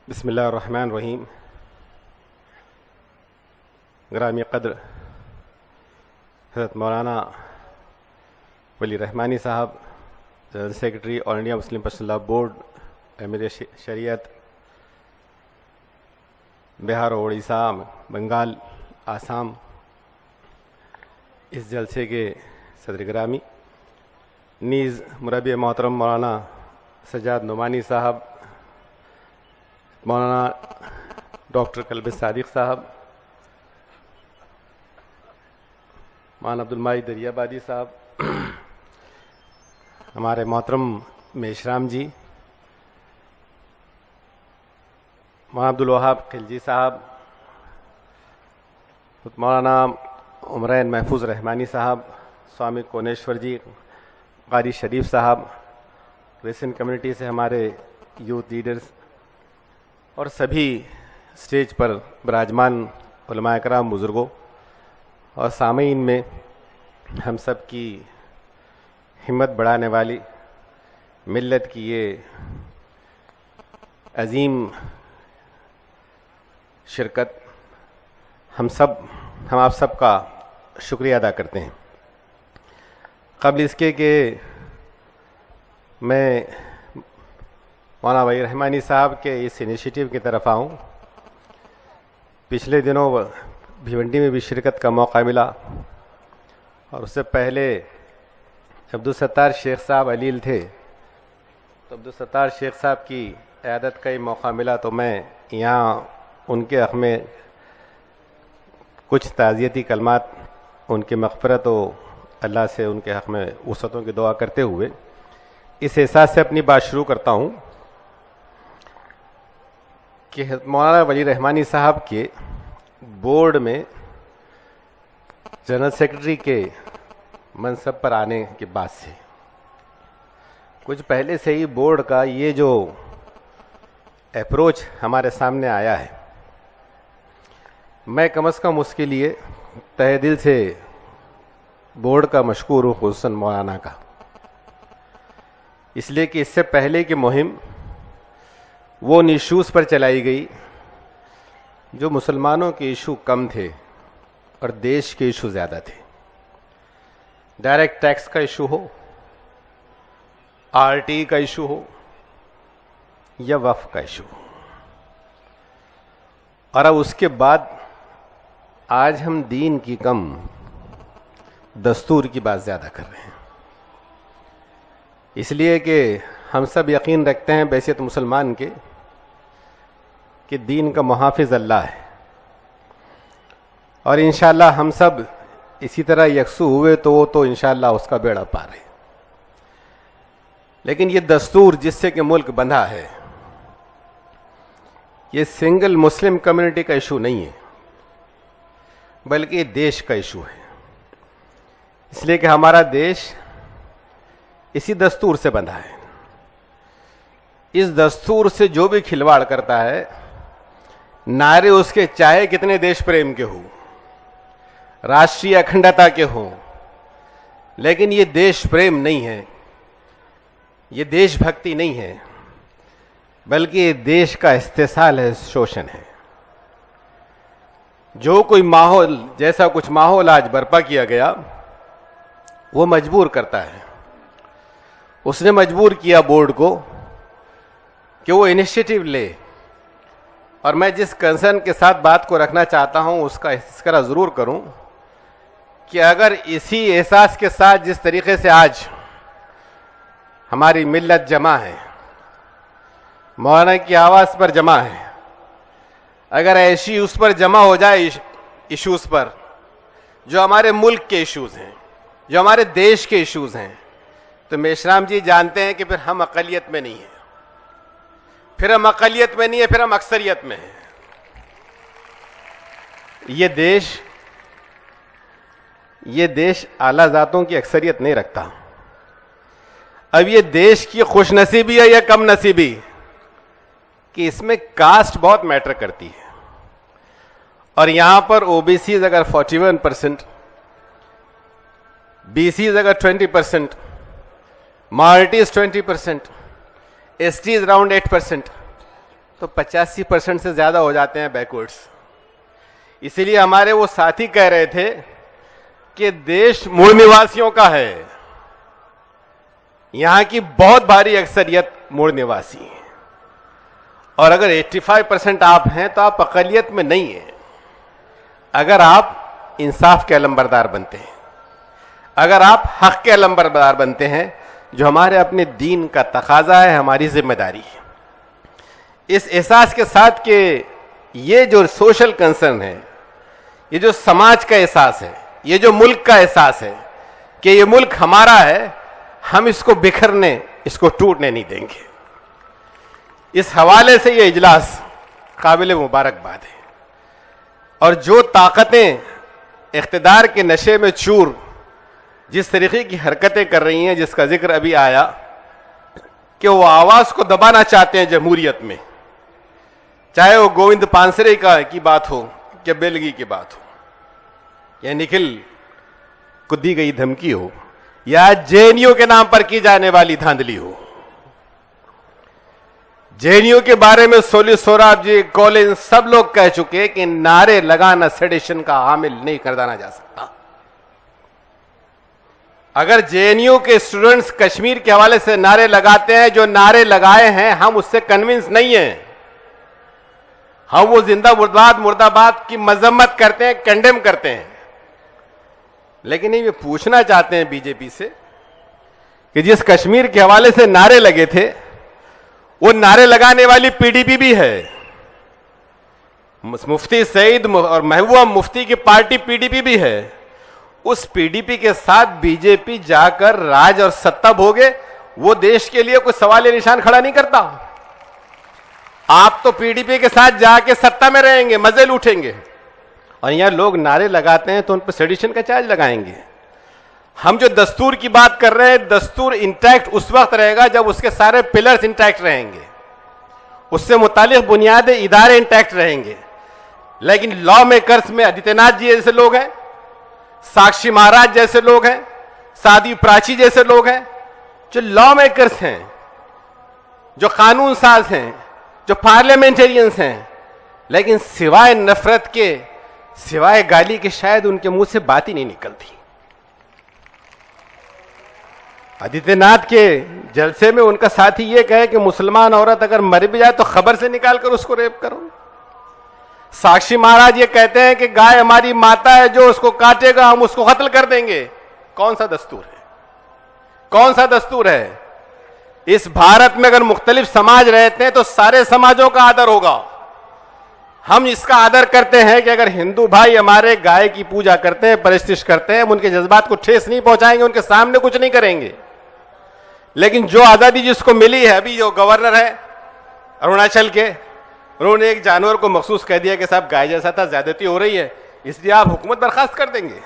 बिस्मिल्लाहिर्रहमानिर्रहीम। ग्रामी क़द्र हज़रत मौलाना वली रहमानी साहब, general secretary all India Muslim personal law board, अमीर शरीयत बिहार और उड़ीसा, बंगाल, आसाम, इस जलसे के सदर ग्रामी, नीज़ मुरब्बी मोहतरम मौलाना सज्जाद नुमानी साहब, मौलाना डॉक्टर कल्ब सादिक साहब, मौलाना अब्दुल माजिद दरियाबादी साहब, हमारे मोहतरम मेशराम जी, मौलाना अब्दुल वहाब खिलजी साहब, मौलाना उमरैन महफूज रहमानी साहब, स्वामी कोनेश्वर जी, कारी शरीफ साहब, क्रिश्चियन कम्युनिटी से हमारे यूथ लीडर्स और सभी स्टेज पर विराजमान उलमाए कराम, बुज़ुर्गों और सामीन में हम सब की हिम्मत बढ़ाने वाली मिल्लत की ये अजीम शिरकत, हम आप सब का शुक्रिया अदा करते हैं। क़ब्ल इसके कि मैं मौलाना वली रहमानी साहब के इस इनिशिएटिव की तरफ आऊँ, पिछले दिनों भिवंडी में भी शिरकत का मौका मिला और उससे पहले अब्दुल सत्तार शेख साहब अलील थे, तो अब्दुल सत्तार शेख साहब की क़यादत का ही मौका मिला, तो मैं यहाँ उनके हक़ में कुछ ताज़ियती कलमात, उनकी मग़फ़िरत और अल्लाह से उनके हक़ में वसअतों की दुआ करते हुए इस एहसास से अपनी बात शुरू करता हूँ कि मौलाना वली रहमानी साहब के बोर्ड में जनरल सेक्रेटरी के मनसब पर आने के बाद से कुछ पहले से ही बोर्ड का ये जो अप्रोच हमारे सामने आया है, मैं कम से कम उसके लिए तहे दिल से बोर्ड का मशकूर हूँ, खुसूसन मौलाना का, इसलिए कि इससे पहले की मुहिम वो इशूज़ पर चलाई गई जो मुसलमानों के इशू कम थे और देश के इशू ज़्यादा थे। डायरेक्ट टैक्स का इशू हो, आरटी का इशू हो या वफ़ का इशू हो, और अब उसके बाद आज हम दीन की कम दस्तूर की बात ज़्यादा कर रहे हैं, इसलिए कि हम सब यकीन रखते हैं बैसियत मुसलमान के कि दीन का मुहाफ़िज़ अल्लाह है, और इंशाअल्लाह हम सब इसी तरह यकसू हुए तो इंशाअल्लाह उसका बेड़ा पार है। लेकिन ये दस्तूर जिससे कि मुल्क बंधा है, ये सिंगल मुस्लिम कम्युनिटी का इशू नहीं है, बल्कि ये देश का इशू है, इसलिए कि हमारा देश इसी दस्तूर से बंधा है। इस दस्तूर से जो भी खिलवाड़ करता है, नारे उसके चाहे कितने देश प्रेम के हों, राष्ट्रीय अखंडता के हों, लेकिन ये देश प्रेम नहीं है, ये देशभक्ति नहीं है, बल्कि ये देश का इस्तेसाल है, शोषण है। जो कोई माहौल, जैसा कुछ माहौल आज बर्पा किया गया, वो मजबूर करता है, उसने मजबूर किया बोर्ड को कि वो इनिशिएटिव ले, और मैं जिस कंसर्न के साथ बात को रखना चाहता हूं उसका तज़किरा ज़रूर करूं कि अगर इसी एहसास के साथ जिस तरीके से आज हमारी मिल्लत जमा है, मौलाना की आवाज़ पर जमा है, अगर ऐसी उस पर जमा हो जाए इश्यूज़ पर जो हमारे मुल्क के इश्यूज़ हैं, जो हमारे देश के इश्यूज़ हैं, तो मेशराम जी जानते हैं कि फिर हम अक़लियत में नहीं हैं, फिर हम अक़लियत में नहीं है, फिर हम अक्सरियत में हैं। ये देश आला ज़ातों की अक्सरियत नहीं रखता। अब ये देश की खुशनसीबी है या कम नसीबी कि इसमें कास्ट बहुत मैटर करती है, और यहां पर ओबीसीज अगर 41%, बीसीज अगर 20%, माइनॉरिटीज 20%, एसटीज अराउंड 8%, तो 85% से ज्यादा हो जाते हैं बैकवर्ड्स। इसीलिए हमारे वो साथी कह रहे थे कि देश मूल निवासियों का है, यहां की बहुत भारी अक्सरियत मूल निवासी है, और अगर 85% आप हैं तो आप अकलियत में नहीं हैं। अगर आप इंसाफ के अलंबरदार बनते हैं, अगर आप हक के अलंबरदार बनते हैं, जो हमारे अपने दीन का तकाजा है, हमारी जिम्मेदारी है, इस एहसास के साथ कि ये जो सोशल कंसर्न है, ये जो समाज का एहसास है, ये जो मुल्क का एहसास है कि ये मुल्क हमारा है, हम इसको बिखरने, इसको टूटने नहीं देंगे। इस हवाले से ये इजलास काबिल मुबारकबाद है। और जो ताकतें इख्तिदार के नशे में चूर जिस तरीके की हरकतें कर रही हैं, जिसका जिक्र अभी आया कि वो आवाज को दबाना चाहते हैं जमहूरियत में, चाहे वो गोविंद पानसरे की बात हो या बेलगी की बात हो, या निखिल को दी गई धमकी हो, या जेएनयू के नाम पर की जाने वाली धांधली हो। जेएनयू के बारे में सोली सोराब जी, कॉलिंस, सब लोग कह चुके कि नारे लगाना सेडिशन का हामिल नहीं करदाना जा सकता। अगर जेएनयू के स्टूडेंट्स कश्मीर के हवाले से नारे लगाते हैं, जो नारे लगाए हैं, हम उससे कन्विंस नहीं हैं। हम वो जिंदा मुर्दाबाद मुर्दाबाद की मजम्मत करते हैं, कंडेम करते हैं, लेकिन ये पूछना चाहते हैं बीजेपी से कि जिस कश्मीर के हवाले से नारे लगे थे, वो नारे लगाने वाली पीडीपी भी है। मुफ्ती सईद और महबूबा मुफ्ती की पार्टी पीडीपी भी है। उस पीडीपी के साथ बीजेपी जाकर राज और सत्ता भोगे, वो देश के लिए कोई सवाल या निशान खड़ा नहीं करता। आप तो पीडीपी के साथ जाके सत्ता में रहेंगे, मजे लूटेंगे, और यहां लोग नारे लगाते हैं तो उन पर सेडिशन का चार्ज लगाएंगे। हम जो दस्तूर की बात कर रहे हैं, दस्तूर इंटैक्ट उस वक्त रहेगा जब उसके सारे पिलर्स इंटैक्ट रहेंगे, उससे मुतालिक बुनियादी इदारे इंटैक्ट रहेंगे। लेकिन लॉ मेकर्स में आदित्यनाथ जी जैसे लोग हैं, साक्षी महाराज जैसे लोग हैं, सादी प्राची जैसे लोग हैं, जो लॉ मेकर्स हैं, जो कानून साज हैं, जो पार्लियामेंटेरियंस हैं, लेकिन सिवाय नफरत के, सिवाय गाली के शायद उनके मुंह से बात ही नहीं निकलती। आदित्यनाथ के जलसे में उनका साथी ये कहे कि मुसलमान औरत अगर मर भी जाए तो खबर से निकालकर उसको रेप करो। साक्षी महाराज ये कहते हैं कि गाय हमारी माता है, जो उसको काटेगा हम उसको कत्ल कर देंगे। कौन सा दस्तूर है? कौन सा दस्तूर है? इस भारत में अगर मुख्तलिफ समाज रहते हैं तो सारे समाजों का आदर होगा। हम इसका आदर करते हैं कि अगर हिंदू भाई हमारे गाय की पूजा करते हैं, परिस्तिश करते हैं, हम उनके जज्बात को ठेस नहीं पहुंचाएंगे, उनके सामने कुछ नहीं करेंगे। लेकिन जो आजादी जिसको मिली है, अभी जो गवर्नर है अरुणाचल के, उन्होंने एक जानवर को मखसूस कह दिया कि साहब गाय जैसा था, ज्यादती हो रही है, इसलिए आप हुकूमत बर्खास्त कर देंगे।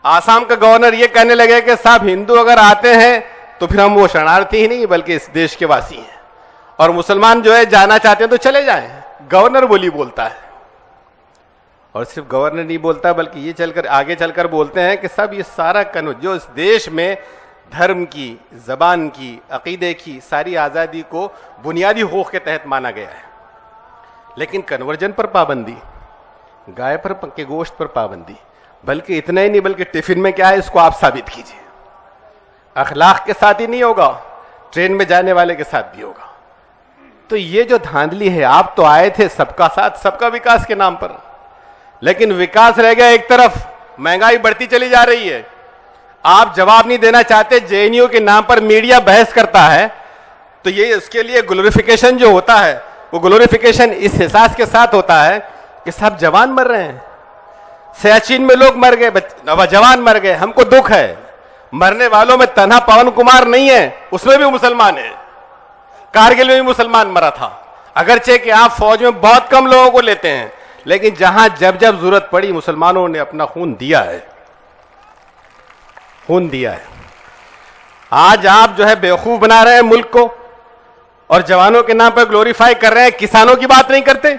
आसाम का गवर्नर ये कहने लगे कि साहब हिंदू अगर आते हैं तो फिर हम वो शरणार्थी ही नहीं बल्कि इस देश के वासी हैं, और मुसलमान जो है जाना चाहते हैं तो चले जाएं। गवर्नर बोलता है, और सिर्फ गवर्नर नहीं बोलता बल्कि ये चलकर आगे चलकर बोलते हैं कि सब ये सारा कानून जो इस देश में धर्म की, जबान की, अकीदे की सारी आजादी को बुनियादी हुकूक के तहत माना गया है, लेकिन कन्वर्जन पर पाबंदी, गाय पर के गोश्त पर पाबंदी, बल्कि इतना ही नहीं बल्कि टिफिन में क्या है इसको आप साबित कीजिए। अखलाक के साथ ही नहीं होगा, ट्रेन में जाने वाले के साथ भी होगा। तो ये जो धांधली है, आप तो आए थे सबका साथ सबका विकास के नाम पर, लेकिन विकास रह गया एक तरफ, महंगाई बढ़ती चली जा रही है। आप जवाब नहीं देना चाहते। जेएनयू के नाम पर मीडिया बहस करता है तो ये उसके लिए ग्लोरिफिकेशन जो होता है, वो ग्लोरिफिकेशन इस एहसास के साथ होता है कि सब जवान मर रहे हैं, सियाचिन में लोग मर गए, नौजवान मर गए, हमको दुख है। मरने वालों में तन्हा पवन कुमार नहीं है, उसमें भी मुसलमान है। कारगिल में भी मुसलमान मरा था। अगरचे कि आप फौज में बहुत कम लोगों को लेते हैं, लेकिन जहां जब जब जरूरत पड़ी मुसलमानों ने अपना खून दिया है, खून दिया है। आज आप जो है बेवकूफ बना रहे हैं मुल्क को, और जवानों के नाम पर ग्लोरीफाई कर रहे हैं, किसानों की बात नहीं करते।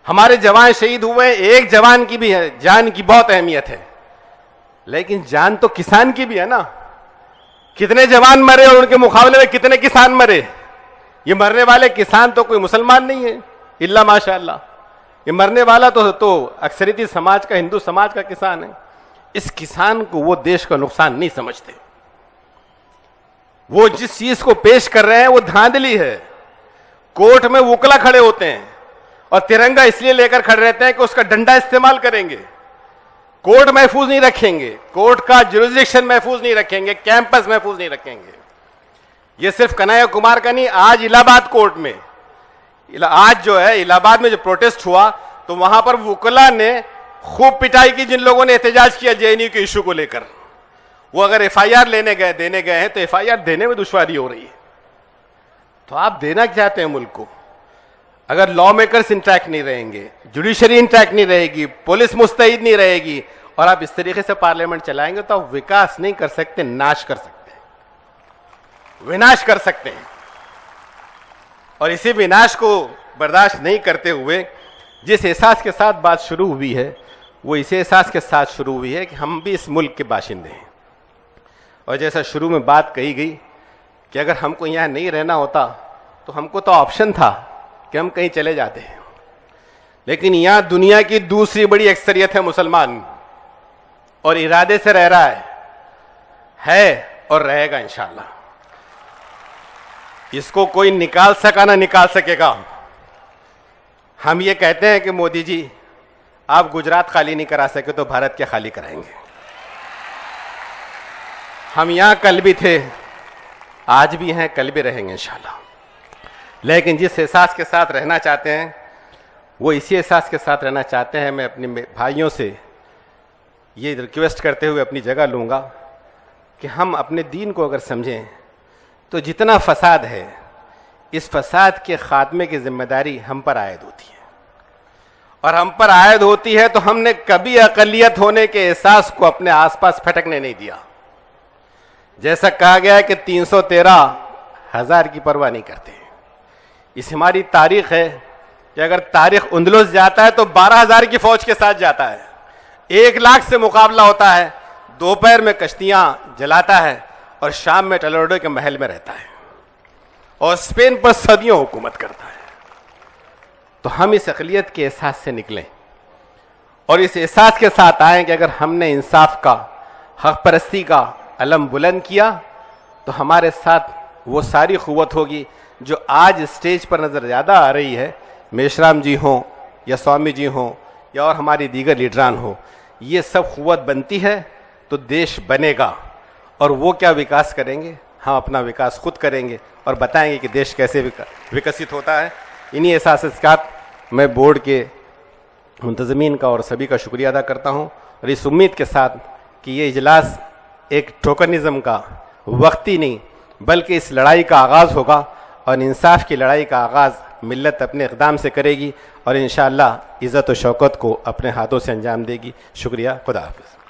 हमारे जवान शहीद हुए, एक जवान की भी है, जान की बहुत अहमियत है, लेकिन जान तो किसान की भी है ना। कितने जवान मरे और उनके मुकाबले में कितने किसान मरे, ये मरने वाले किसान तो कोई मुसलमान नहीं है, इल्ला माशाअल्लाह। ये मरने वाला तो अक्सरियती समाज का, हिंदू समाज का किसान है। इस किसान को वो देश का नुकसान नहीं समझते। वो जिस चीज को पेश कर रहे हैं वो धांधली है। कोर्ट में वकला खड़े होते हैं और तिरंगा इसलिए लेकर खड़े रहते हैं कि उसका डंडा इस्तेमाल करेंगे। कोर्ट महफूज नहीं रखेंगे, कोर्ट का जुरिस्डिक्शन महफूज नहीं रखेंगे, कैंपस महफूज नहीं रखेंगे। ये सिर्फ कन्हैया कुमार का नहीं, आज इलाहाबाद कोर्ट में, आज जो है इलाहाबाद में जो प्रोटेस्ट हुआ तो वहां पर वकला ने खूब पिटाई की। जिन लोगों ने एहतजाज किया जेएनयू के इशू को लेकर, वो अगर एफआईआर देने गए हैं तो एफआईआर देने में दुश्वारी हो रही है। तो आप देना चाहते हैं मुल्क को, अगर लॉ मेकर्स इंटैक्ट नहीं रहेंगे, जुडिशरी इंटैक्ट नहीं रहेगी, पुलिस मुस्तैद नहीं रहेगी और आप इस तरीके से पार्लियामेंट चलाएंगे तो आप विकास नहीं कर सकते, नाश कर सकते हैं, विनाश कर सकते हैं। और इसी विनाश को बर्दाश्त नहीं करते हुए जिस एहसास के साथ बात शुरू हुई है, वो इस एहसास के साथ शुरू हुई है कि हम भी इस मुल्क के बाशिंदे हैं। और जैसा शुरू में बात कही गई कि अगर हमको यहाँ नहीं रहना होता तो हमको तो ऑप्शन था कि हम कहीं चले जाते हैं, लेकिन यहाँ दुनिया की दूसरी बड़ी अक्सरियत है मुसलमान और इरादे से रह रहा है और रहेगा इंशाअल्लाह। इसको कोई निकाल सका ना निकाल सकेगा। हम ये कहते हैं कि मोदी जी आप गुजरात खाली नहीं करा सके तो भारत क्या खाली कराएंगे। हम यहां कल भी थे, आज भी हैं, कल भी रहेंगे इंशाअल्लाह। लेकिन जिस एहसास के साथ रहना चाहते हैं वो इसी एहसास के साथ रहना चाहते हैं। मैं अपने भाइयों से ये रिक्वेस्ट करते हुए अपनी जगह लूँगा कि हम अपने दीन को अगर समझें तो जितना फसाद है, इस फसाद के खात्मे की जिम्मेदारी हम पर आयद होती है। और हम पर आयद होती है तो हमने कभी अक़लियत होने के एहसास को अपने आसपास फटकने नहीं दिया। जैसा कहा गया है कि 313,000 की परवाह नहीं करते। इस हमारी तारीख है कि अगर तारीख उंदलुस जाता है तो 12,000 की फौज के साथ जाता है, 1 लाख से मुकाबला होता है, दोपहर में कश्तियां जलाता है और शाम में टलोडो के महल में रहता है और स्पेन पर सदियों हुकूमत करता है। तो हम इस अक़लियत के एहसास से निकलें और इस एहसास के साथ आएँ कि अगर हमने इंसाफ का, हक़ परस्ती का अलम बुलंद किया तो हमारे साथ वो सारी क़ुव्वत होगी जो आज स्टेज पर नज़र ज़्यादा आ रही है, मेश्राम जी हों या स्वामी जी हों या और हमारी दीगर लीडरान हो। ये सब क़ुव्वत बनती है तो देश बनेगा। और वो क्या विकास करेंगे, हम अपना विकास खुद करेंगे और बताएंगे कि देश कैसे विकसित होता है। इन्हीं एहसास के साथ मैं बोर्ड के मुंतज़मीन का और सभी का शुक्रिया अदा करता हूँ और इस उम्मीद के साथ कि ये इजलास एक टोकनिज़म का वक्ती नहीं बल्कि इस लड़ाई का आगाज़ होगा और इंसाफ की लड़ाई का आगाज़ मिल्लत अपने इक़दाम से करेगी और इंशाअल्लाह इज़्ज़त व शौकत को अपने हाथों से अंजाम देगी। शुक्रिया, खुदा हाफ़िज़।